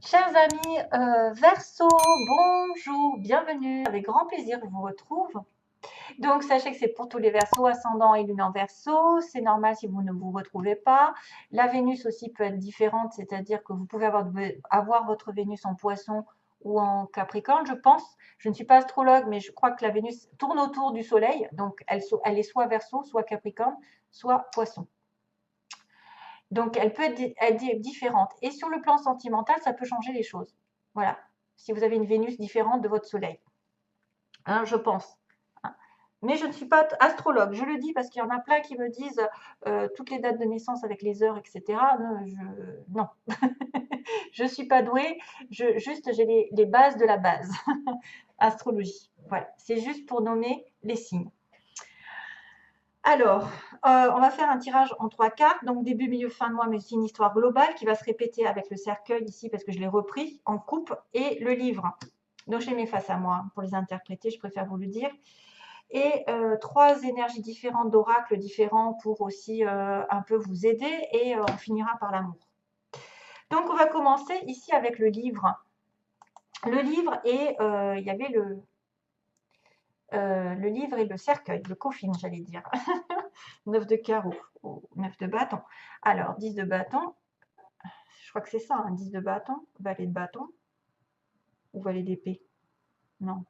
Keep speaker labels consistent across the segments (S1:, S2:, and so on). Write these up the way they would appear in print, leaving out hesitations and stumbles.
S1: Chers amis Verseau, bonjour, bienvenue. Avec grand plaisir, je vous retrouve. Donc, sachez que c'est pour tous les Verseaux, ascendant et lune en Verseau. C'est normal si vous ne vous retrouvez pas. La Vénus aussi peut être différente, c'est-à-dire que vous pouvez avoir votre Vénus en Poisson ou en Capricorne, je pense. Je ne suis pas astrologue, mais je crois que la Vénus tourne autour du Soleil. Donc, elle est soit Verseau, soit Capricorne, soit Poisson. Donc, elle peut être différente. Et sur le plan sentimental, ça peut changer les choses. Voilà. Si vous avez une Vénus différente de votre Soleil. Hein, je pense. Hein. Mais je ne suis pas astrologue. Je le dis parce qu'il y en a plein qui me disent toutes les dates de naissance avec les heures, etc. Non. Je ne suis pas douée. Juste, j'ai les bases de la base. Astrologie. Voilà. C'est juste pour nommer les signes. Alors, on va faire un tirage en 3 cartes, donc début, milieu, fin de mois, mais c'est une histoire globale qui va se répéter avec le cercueil ici parce que je l'ai repris en coupe et le livre. Donc, je les mets face à moi pour les interpréter, je préfère vous le dire. Et 3 énergies différentes d'oracles différents pour aussi un peu vous aider et on finira par l'amour. Donc, on va commencer ici avec le livre. Le livre et il y avait le livre et le cercueil, le coffin, j'allais dire. 9 de carreau, ou 9 de bâton. Alors, 10 de bâton, je crois que c'est ça, hein, 10 de bâton, valet de bâton, ou valet d'épée. Non,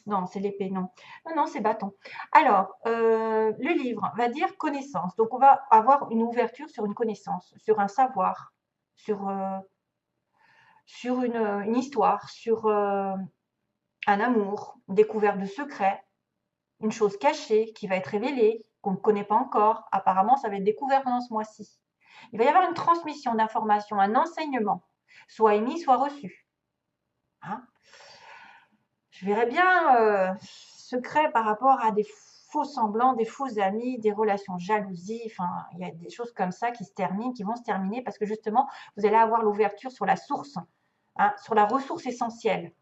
S1: non, c'est l'épée, non. Non, non, c'est bâton. Alors, le livre va dire connaissance. Donc, on va avoir une ouverture sur une connaissance, sur un savoir, sur une histoire, sur un amour, une découverte de secrets, une chose cachée qui va être révélée, qu'on ne connaît pas encore. Apparemment, ça va être découvert pendant ce mois-ci. Il va y avoir une transmission d'informations, un enseignement, soit émis, soit reçu. Hein, je verrais bien secret par rapport à des faux semblants, des faux amis, des relations jalousie. Enfin, il y a des choses comme ça qui se terminent, qui vont se terminer parce que justement, vous allez avoir l'ouverture sur la source, hein, sur la ressource essentielle.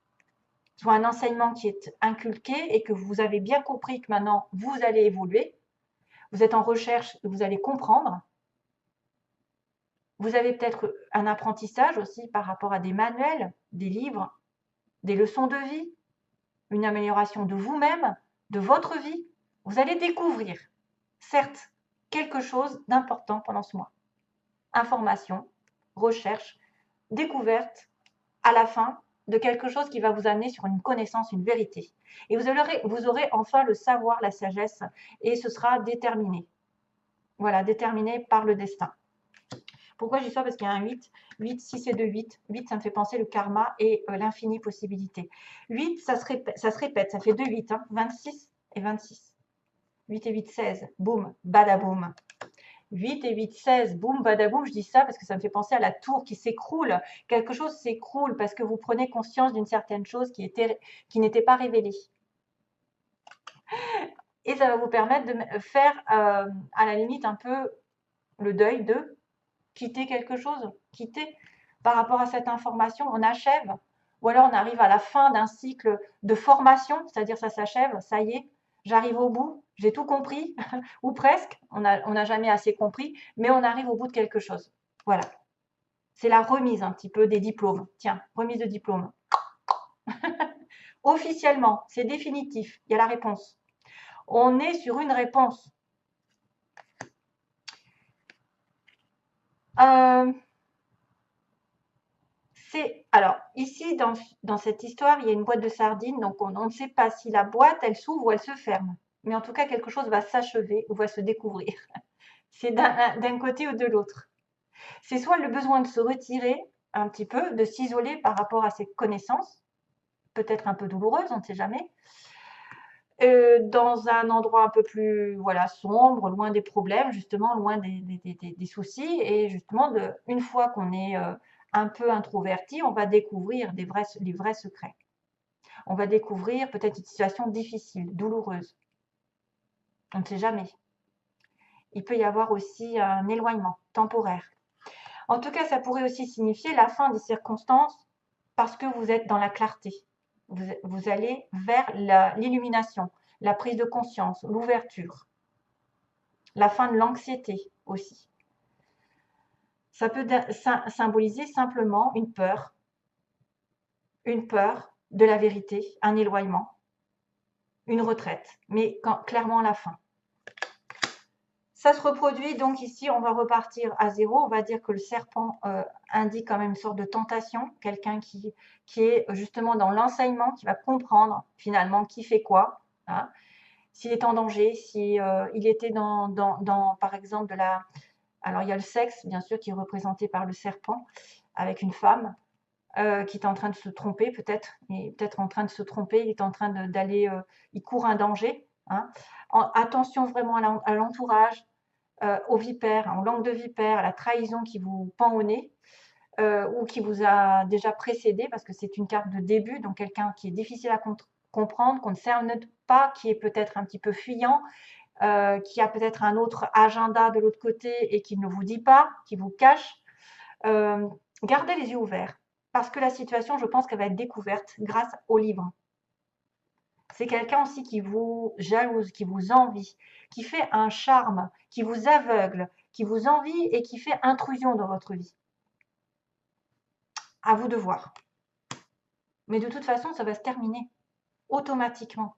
S1: Soit un enseignement qui est inculqué et que vous avez bien compris que maintenant vous allez évoluer. Vous êtes en recherche et vous allez comprendre. Vous avez peut-être un apprentissage aussi par rapport à des manuels, des livres, des leçons de vie, une amélioration de vous-même, de votre vie. Vous allez découvrir, certes, quelque chose d'important pendant ce mois. Information, recherche, découverte, à la fin de quelque chose qui va vous amener sur une connaissance, une vérité. Et vous aurez enfin le savoir, la sagesse, et ce sera déterminé. Voilà, déterminé par le destin. Pourquoi j'y ça? Parce qu'il y a un 8. 8, 6 et 2, 8. 8, ça me fait penser le karma et l'infini possibilité. 8, ça se répète, ça fait 2, 8. Hein, 26 et 26. 8 et 8, 16. Boum, badaboum. 8 et 8, 16. Boum, badaboum. Je dis ça parce que ça me fait penser à la tour qui s'écroule. Quelque chose s'écroule parce que vous prenez conscience d'une certaine chose qui n'était pas révélée. Et ça va vous permettre de faire, à la limite, un peu le deuil de quitter quelque chose, quitter par rapport à cette information, on achève, ou alors on arrive à la fin d'un cycle de formation, c'est-à-dire ça s'achève, ça y est, j'arrive au bout, j'ai tout compris, ou presque, on n'a jamais assez compris, mais on arrive au bout de quelque chose. Voilà. C'est la remise un petit peu des diplômes. Tiens, remise de diplôme. Officiellement, c'est définitif, il y a la réponse. On est sur une réponse. Alors, ici, dans cette histoire, il y a une boîte de sardines, donc on ne sait pas si la boîte, elle s'ouvre ou elle se ferme. Mais en tout cas, quelque chose va s'achever ou va se découvrir. C'est d'un côté ou de l'autre. C'est soit le besoin de se retirer un petit peu, de s'isoler par rapport à ses connaissances, peut-être un peu douloureuses, on ne sait jamais, dans un endroit un peu plus voilà, sombre, loin des problèmes, justement, loin des soucis. Et justement, une fois qu'on est un peu introverti, on va découvrir les vrais secrets. On va découvrir peut-être une situation difficile, douloureuse. On ne sait jamais. Il peut y avoir aussi un éloignement temporaire. En tout cas, ça pourrait aussi signifier la fin des circonstances parce que vous êtes dans la clarté. Vous allez vers l'illumination, la prise de conscience, l'ouverture, la fin de l'anxiété aussi. Ça peut symboliser simplement une peur, une peur de la vérité, un éloignement, une retraite, mais clairement la fin. Ça se reproduit, donc ici, on va repartir à zéro. On va dire que le serpent indique quand même une sorte de tentation, quelqu'un qui est justement dans l'enseignement, qui va comprendre finalement qui fait quoi, hein. S'il est en danger, si il était par exemple, alors il y a le sexe, bien sûr, qui est représenté par le serpent, avec une femme qui est en train de se tromper, peut-être, il est peut-être en train de se tromper, il est en train d'aller, il court un danger, hein. Attention vraiment à l'entourage, aux vipères, aux langues de vipère, à la trahison qui vous pend au nez ou qui vous a déjà précédé, parce que c'est une carte de début, donc quelqu'un qui est difficile à comprendre, qu'on ne cerne pas, qui est peut-être un petit peu fuyant, qui a peut-être un autre agenda de l'autre côté et qui ne vous dit pas, qui vous cache. Gardez les yeux ouverts, parce que la situation, je pense qu'elle va être découverte grâce au livre. C'est quelqu'un aussi qui vous jalouse, qui vous envie, qui fait un charme, qui vous aveugle, qui vous envie et qui fait intrusion dans votre vie. À vous de voir. Mais de toute façon, ça va se terminer automatiquement.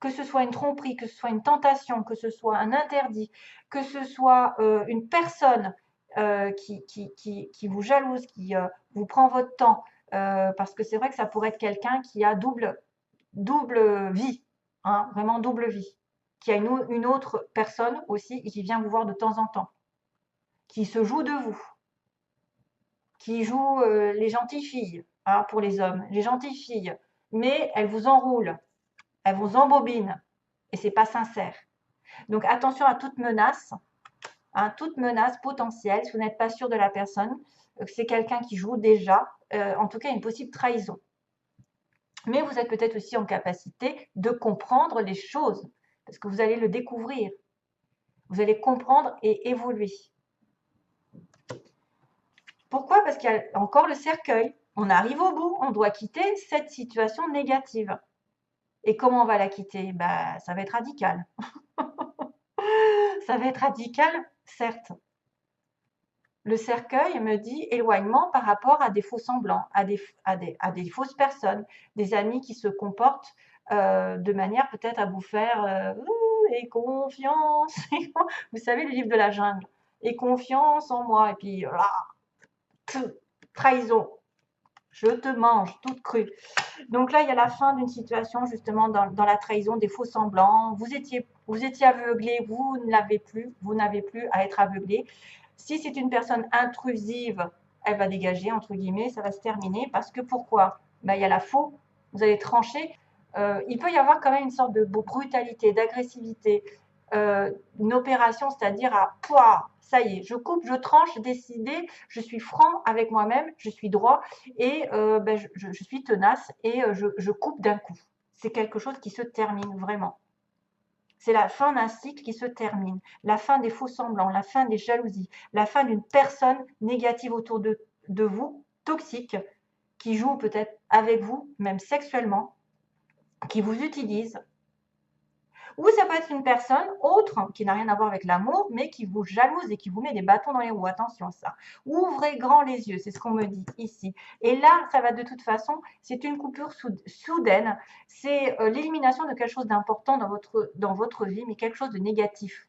S1: Que ce soit une tromperie, que ce soit une tentation, que ce soit un interdit, que ce soit une personne qui vous jalouse, qui vous prend votre temps, parce que c'est vrai que ça pourrait être quelqu'un qui a double vie, hein, vraiment double vie, qui a une autre personne aussi et qui vient vous voir de temps en temps, qui se joue de vous, qui joue les gentilles filles, hein, pour les hommes, les gentilles filles, mais elles vous enroulent, elles vous embobinent et c'est pas sincère. Donc attention à toute menace, hein, toute menace potentielle, si vous n'êtes pas sûr de la personne, c'est quelqu'un qui joue déjà, en tout cas une possible trahison. Mais vous êtes peut-être aussi en capacité de comprendre les choses, parce que vous allez le découvrir. Vous allez comprendre et évoluer. Pourquoi? Parce qu'il y a encore le cercueil. On arrive au bout, on doit quitter cette situation négative. Et comment on va la quitter? Bah, ça va être radical. Ça va être radical, certes. Le cercueil me dit éloignement par rapport à des faux semblants, à des fausses personnes, des amis qui se comportent de manière peut-être à vous faire et confiance. Vous savez, le livre de la jungle. Et confiance en moi. Et puis, trahison. Je te mange toute crue. Donc là, il y a la fin d'une situation justement dans la trahison, des faux semblants. Vous étiez aveuglé, vous n'avez plus à être aveuglé. Si c'est une personne intrusive, elle va dégager, entre guillemets, ça va se terminer. Parce que pourquoi? Ben, il y a la faux, vous allez trancher. Il peut y avoir quand même une sorte de brutalité, d'agressivité, une opération, c'est-à-dire à poids, ça y est, je coupe, je tranche, décidé, je suis franc avec moi-même, je suis droit et ben, je suis tenace et je coupe d'un coup. C'est quelque chose qui se termine vraiment. C'est la fin d'un cycle qui se termine, la fin des faux semblants, la fin des jalousies, la fin d'une personne négative autour de vous, toxique, qui joue peut-être avec vous, même sexuellement, qui vous utilise. Ou ça peut être une personne autre qui n'a rien à voir avec l'amour, mais qui vous jalouse et qui vous met des bâtons dans les roues. Attention à ça. Ouvrez grand les yeux, c'est ce qu'on me dit ici. Et là, ça va de toute façon, c'est une coupure soudaine. C'est l'élimination de quelque chose d'important dans votre vie, mais quelque chose de négatif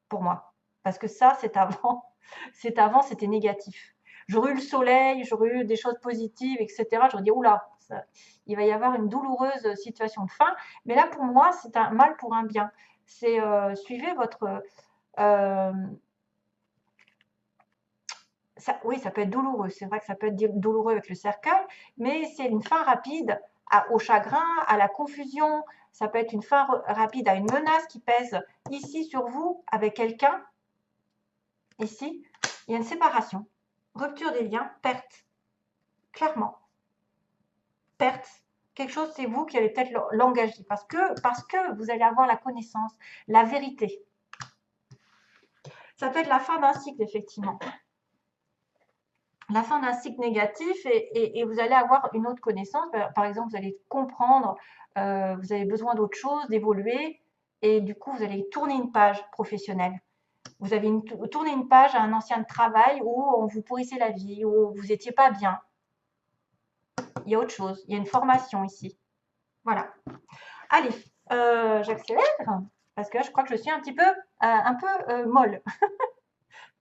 S1: pour moi. Parce que ça, c'est avant. C'était négatif. J'aurais eu le soleil, j'aurais eu des choses positives, etc. J'aurais dit, oula, il va y avoir une douloureuse situation de fin. Mais là, pour moi, c'est un mal pour un bien. C'est suivez votre... oui, ça peut être douloureux. C'est vrai que ça peut être douloureux avec le cercueil, mais c'est une fin rapide au chagrin, à la confusion. Ça peut être une fin rapide à une menace qui pèse ici sur vous avec quelqu'un. Ici, il y a une séparation, rupture des liens, perte. Clairement. Perte. Quelque chose, c'est vous qui allez peut-être l'engager parce que vous allez avoir la connaissance, la vérité. Ça peut être la fin d'un cycle, effectivement. La fin d'un cycle négatif et vous allez avoir une autre connaissance. Par exemple, vous allez comprendre, vous avez besoin d'autre chose, d'évoluer et du coup, vous allez tourner une page professionnelle. Vous avez tourné une page à un ancien travail où on vous pourrissait la vie, où vous n'étiez pas bien. Il y a autre chose. Il y a une formation ici. Voilà. Allez, j'accélère parce que là, je crois que je suis un peu molle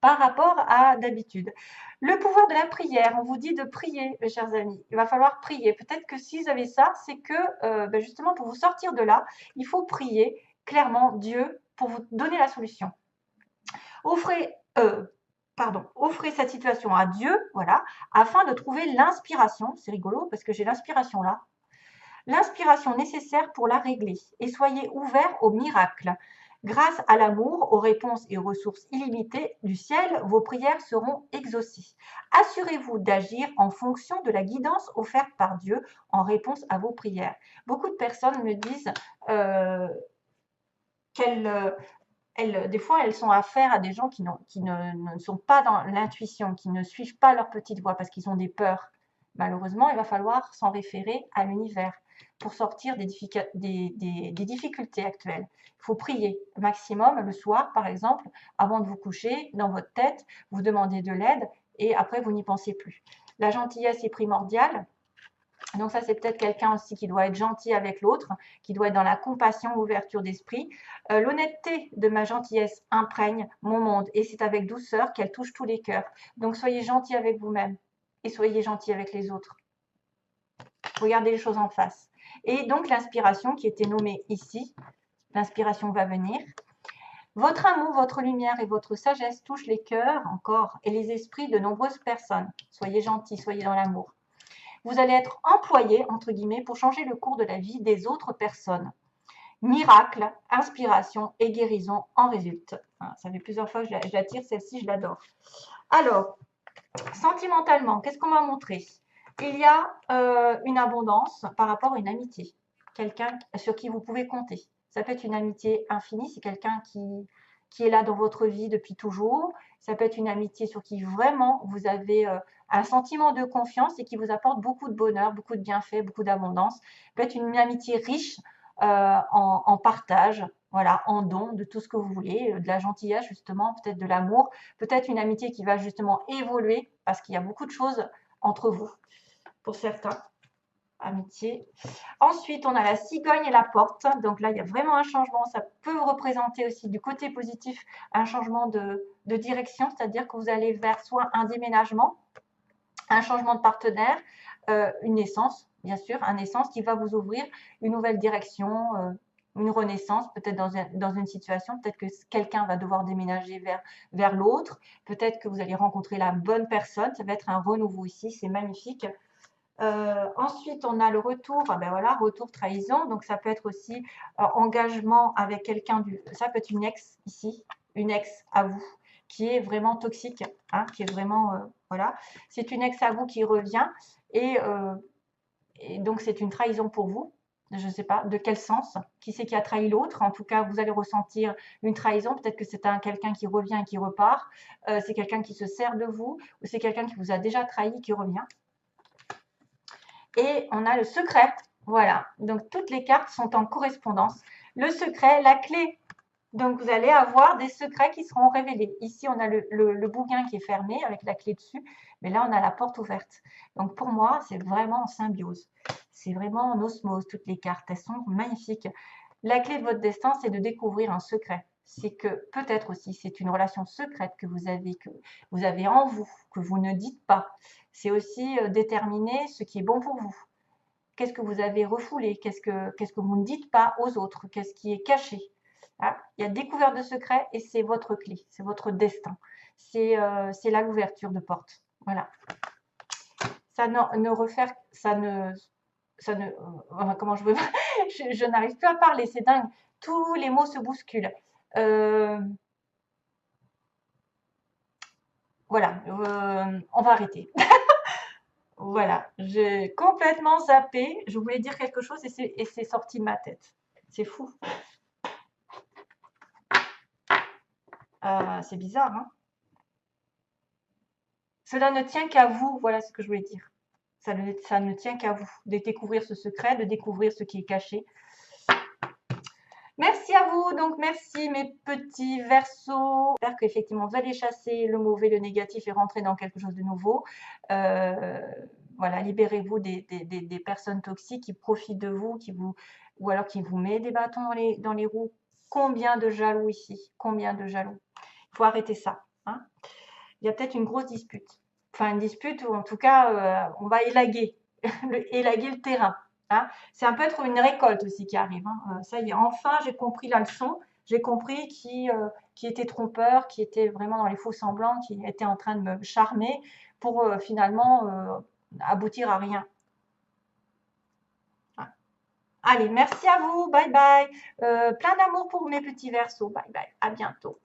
S1: par rapport à d'habitude. Le pouvoir de la prière, on vous dit de prier, mes chers amis. Il va falloir prier. Peut-être que si vous avez ça, c'est que justement pour vous sortir de là, il faut prier clairement Dieu pour vous donner la solution. Offrez, offrez cette situation à Dieu, voilà, afin de trouver l'inspiration. C'est rigolo parce que j'ai l'inspiration là. L'inspiration nécessaire pour la régler et soyez ouverts au miracle. Grâce à l'amour, aux réponses et aux ressources illimitées du ciel, vos prières seront exaucées. Assurez-vous d'agir en fonction de la guidance offerte par Dieu en réponse à vos prières. Beaucoup de personnes me disent des fois, elles sont affaire à des gens qui ne sont pas dans l'intuition, qui ne suivent pas leur petite voix parce qu'ils ont des peurs. Malheureusement, il va falloir s'en référer à l'univers pour sortir des difficultés actuelles. Il faut prier maximum le soir, par exemple, avant de vous coucher, dans votre tête, vous demandez de l'aide et après, vous n'y pensez plus. La gentillesse est primordiale. Donc ça, c'est peut-être quelqu'un aussi qui doit être gentil avec l'autre, qui doit être dans la compassion, l'ouverture d'esprit. L'honnêteté de ma gentillesse imprègne mon monde et c'est avec douceur qu'elle touche tous les cœurs. Donc soyez gentil avec vous-même et soyez gentil avec les autres. Regardez les choses en face. Et donc l'inspiration qui était nommée ici, l'inspiration va venir. Votre amour, votre lumière et votre sagesse touchent les cœurs encore et les esprits de nombreuses personnes. Soyez gentils, soyez dans l'amour. Vous allez être employé, entre guillemets, pour changer le cours de la vie des autres personnes. Miracle, inspiration et guérison en résultent. Ça fait plusieurs fois que je la tire, celle-ci, je l'adore. Alors, sentimentalement, qu'est-ce qu'on m'a montré? Il y a une abondance par rapport à une amitié. Quelqu'un sur qui vous pouvez compter. Ça peut être une amitié infinie, c'est quelqu'un qui est là dans votre vie depuis toujours. Ça peut être une amitié sur qui vraiment vous avez un sentiment de confiance et qui vous apporte beaucoup de bonheur, beaucoup de bienfaits, beaucoup d'abondance. Ça peut être une amitié riche en partage, voilà, en don de tout ce que vous voulez, de la gentillesse justement, peut-être de l'amour, peut-être une amitié qui va justement évoluer parce qu'il y a beaucoup de choses entre vous, pour certains. Amitié. Ensuite, on a la cigogne et la porte. Donc là, il y a vraiment un changement. Ça peut représenter aussi du côté positif un changement de direction, c'est-à-dire que vous allez vers soit un déménagement, un changement de partenaire, une naissance, bien sûr, une naissance qui va vous ouvrir une nouvelle direction, une renaissance, peut-être dans une situation, peut-être que quelqu'un va devoir déménager vers l'autre, peut-être que vous allez rencontrer la bonne personne, ça va être un renouveau ici, c'est magnifique. Ensuite, on a le retour, voilà, retour trahison, donc ça peut être aussi engagement avec quelqu'un, ça peut être une ex ici, une ex à vous, qui est vraiment toxique, hein, qui est vraiment, voilà, c'est une ex à vous qui revient et donc c'est une trahison pour vous. Je ne sais pas de quel sens, qui c'est qui a trahi l'autre. En tout cas, vous allez ressentir une trahison. Peut-être que c'est quelqu'un qui revient et qui repart. C'est quelqu'un qui se sert de vous ou c'est quelqu'un qui vous a déjà trahi qui revient. Et on a le secret. Voilà. Donc, toutes les cartes sont en correspondance. Le secret, la clé. Donc, vous allez avoir des secrets qui seront révélés. Ici, on a le bouquin qui est fermé avec la clé dessus. Mais là, on a la porte ouverte. Donc, pour moi, c'est vraiment en symbiose. C'est vraiment en osmose, toutes les cartes. Elles sont magnifiques. La clé de votre destin, c'est de découvrir un secret. C'est que peut-être aussi, c'est une relation secrète que vous avez en vous, que vous ne dites pas. C'est aussi déterminer ce qui est bon pour vous. Qu'est-ce que vous avez refoulé? Qu'est-ce que vous ne dites pas aux autres? Qu'est-ce qui est caché? Ah, il y a découverte de secrets et c'est votre clé, c'est votre destin. C'est là l'ouverture de porte. Voilà. Comment je veux je n'arrive plus à parler, c'est dingue. Tous les mots se bousculent. Voilà, on va arrêter. Voilà, j'ai complètement zappé. Je voulais dire quelque chose et c'est sorti de ma tête. C'est fou. C'est bizarre, hein? Cela ne tient qu'à vous, voilà ce que je voulais dire. Ça ne tient qu'à vous de découvrir ce secret, de découvrir ce qui est caché. Merci à vous, donc merci mes petits Verseaux. J'espère qu'effectivement vous allez chasser le mauvais, le négatif et rentrer dans quelque chose de nouveau. Voilà, libérez-vous des personnes toxiques qui profitent de vous, ou alors qui vous mettent des bâtons dans les roues. Combien de jaloux ici? Combien de jaloux? Il faut arrêter ça, hein. Il y a peut-être une grosse dispute. Enfin, une dispute où en tout cas, on va élaguer, élaguer le terrain, hein. C'est un peu être une récolte aussi qui arrive, hein. Ça y est, enfin, j'ai compris la leçon. J'ai compris qui était trompeur, qui était vraiment dans les faux semblants, qui était en train de me charmer pour finalement aboutir à rien. Ah. Allez, merci à vous. Bye bye. Plein d'amour pour mes petits versos. Bye bye. À bientôt.